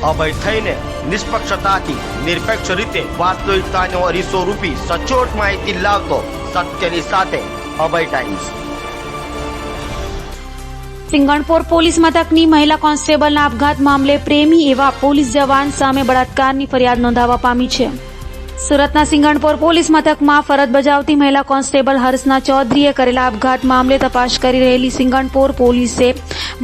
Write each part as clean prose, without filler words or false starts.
અભય થઈને નિષ્પક્ષતાથી નિરપેક્ષ રીતે વાસ્તવિકતાનો અરીસો રૂપી સચોટ માહિતી લાવતો સત્યની સાથે અભય ટાઈમ્સ। સિંગણપોર પોલીસ મથકની મહિલા કોન્સ્ટેબલના આપઘાત મામલે પ્રેમી એવા પોલીસ જવાન સામે બળાત્કારની ફરિયાદ નોંધાવા પામી છે। સુરતના સિંગણપોર પોલીસ મથકમાં ફરજ બજાવતી મહિલા કોન્સ્ટેબલ હર્ષના ચૌધરીએ કરેલા આપઘાત મામલે તપાસ કરી રહેલી સિંગણપોર પોલીસે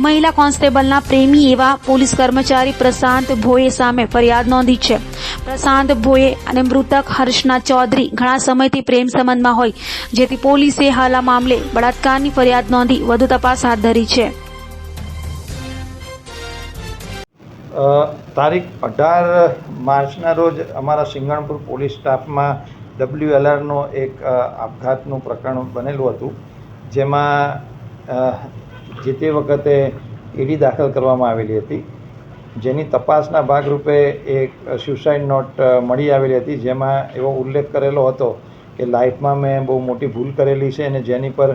મહિલા કોન્સ્ટેબલના પ્રેમી એવા પોલીસ કર્મચારી પ્રશાંત ભોયે સામે ફરિયાદ નોંધી છે। પ્રશાંત ભોયે અને મૃતક હર્ષના ચૌધરી ઘણા સમયથી પ્રેમ સંબંધમાં હોય, જેથી પોલીસે હાલ આ મામલે બળાત્કારની ફરિયાદ નોંધી વધુ તપાસ હાથ ધરી છે। તારીખ 18 માર્ચના રોજ અમારા સિંગણપુર પોલીસ સ્ટાફમાં WLRનો એક આપઘાતનું પ્રકરણ બનેલું હતું, જેમાં જે તે વખતે ઈડી દાખલ કરવામાં આવેલી હતી, જેની તપાસના ભાગરૂપે એક સ્યુસાઇડ નોટ મળી આવેલી હતી, જેમાં એવો ઉલ્લેખ કરેલો હતો કે લાઈફમાં મેં બહુ મોટી ભૂલ કરેલી છે અને જેની પર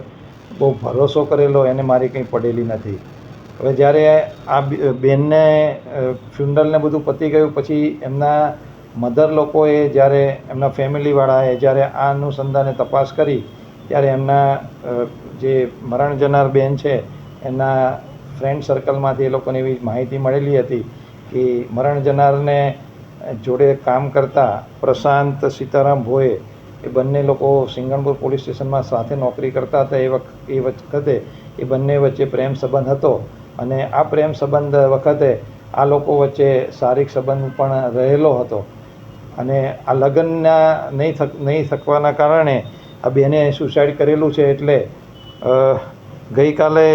બહુ ભરોસો કરેલો એને મારી કંઈ પડેલી નથી। હવે જ્યારે આ બેનને ફ્યુનરલને બધું પતી ગયું પછી એમના મધર લોકોએ જ્યારે એમના ફેમિલીવાળાએ જ્યારે આ અનુસંધાને તપાસ કરી ત્યારે એમના જે મરણ જનાર બેન છે એમના ફ્રેન્ડ સર્કલમાંથી એ લોકોને એવી માહિતી મળેલી હતી કે મરણ જનારને જોડે કામ કરતા પ્રશાંત સીતારામ ભોયે એ બંને લોકો સિંગણપુર પોલીસ સ્ટેશનમાં સાથે નોકરી કરતા હતા। એ વખતે એ બંને વચ્ચે પ્રેમ સંબંધ હતો અને આ પ્રેમ સંબંધ વખતે આ લોકો વચ્ચે શારીરિક સંબંધ પણ રહેલો હતો અને આ લગ્નના નહીં થકવાના કારણે આ બેને સુસાઇડ કરેલું છે। એટલે ગઈકાલે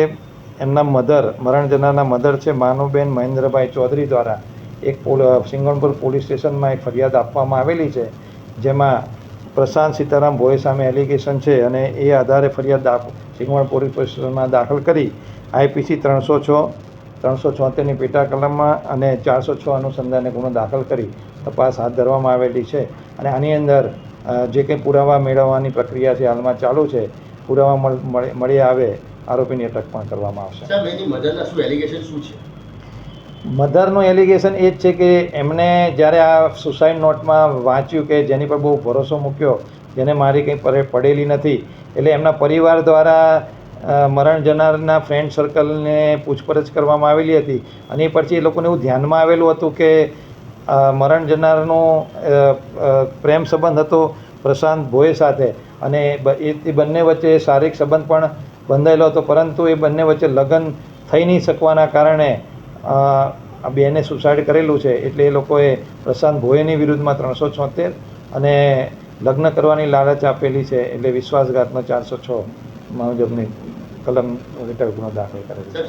એમના મરણ જનારના મધર છે માનુબેન મહેન્દ્રભાઈ ચૌધરી દ્વારા એક સિંગણપુર પોલીસ સ્ટેશનમાં એક ફરિયાદ આપવામાં આવેલી છે, જેમાં પ્રશાંત સીતારામ ભોય સામે એલિગેશન છે અને એ આધારે ફરિયાદ સિંગણપુર પોલીસ સ્ટેશનમાં દાખલ કરી IPC 376ની પેટા કલમમાં અને 406 અનુસંધાને ગુનો દાખલ કરી તપાસ હાથ ધરવામાં આવેલી છે અને આની અંદર જે કંઈ પુરાવા મેળવવાની પ્રક્રિયા છે હાલમાં ચાલુ છે। પુરાવા મળી આવે આરોપીની અટક પણ કરવામાં આવશે। મધરનું એલિગેશન એ જ છે કે એમને જ્યારે આ સુસાઇડ નોટમાં વાંચ્યું કે જેની પર બહુ ભરોસો મૂક્યો, જેને મારી કંઈ પડેલી નથી, એટલે એમના પરિવાર દ્વારા મરણ જનારના ફ્રેન્ડ સર્કલને પૂછપરછ કરવામાં આવેલી હતી અને એ પછી એ લોકોને એવું ધ્યાનમાં આવેલું હતું કે મરણ જનારનો પ્રેમ સંબંધ હતો પ્રશાંત ભોય સાથે અને એ બંને વચ્ચે શારીરિક સંબંધ પણ બંધાયેલો હતો, પરંતુ એ બંને વચ્ચે લગ્ન થઈ નહીં શકવાના કારણે આ બેને સુસાઇડ કરેલું છે। એટલે એ લોકોએ પ્રશાંત ભોયની વિરુદ્ધમાં 376 અને લગ્ન કરવાની લાલચ આપેલી છે, એટલે વિશ્વાસઘાતનો 406 મુજબની કલમ હેઠળ ગુનો દાખલ કરેલો છે।